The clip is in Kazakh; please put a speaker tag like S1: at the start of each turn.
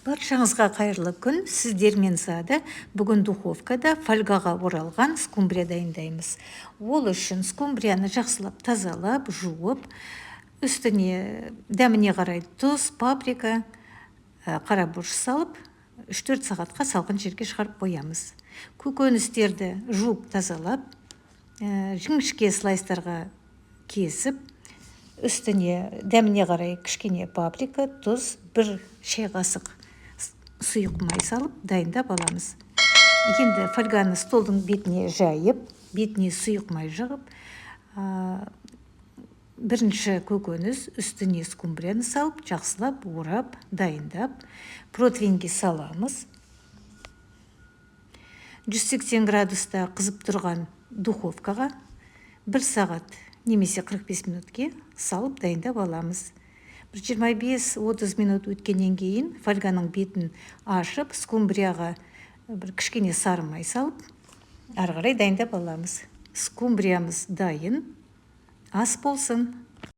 S1: Баршаңызға қайырлы күн. Сіздермен зады бүгін духовкада фольгаға оралған скумбрия дайындаймыз. Ол үшін скумбрияны жақсылап тазалап, жуып, үстіне дәміне қарай тұз, паприка, қара бұрыш салып, 3-4 сағатқа салқын жерге шығарып қоямыз. Көкөністерді жуып тазалап, жіңішке слайстарға кесіп, үстіне дәміне қарай кішкене паприка, тұз, 1 шай қасық сұйық май салып дайындап аламыз. Енді фольганы столдың бетіне жайып, бетіне сұйық май жағып, бірінші көкөніс, үстіне скумбрияны салып, жақсылап орап, дайындап, противеньге саламыз. 180 градуста қызып тұрған духовкаға 1 сағат немесе 45 минутке салып дайындап аламыз. 25-30 минут өткеннен кейін фольганың бетін ашып, скумбрияға бір кішкене сары май салып, ары қарай дайындап аламыз. Скумбриямыз дайын. Ас болсын.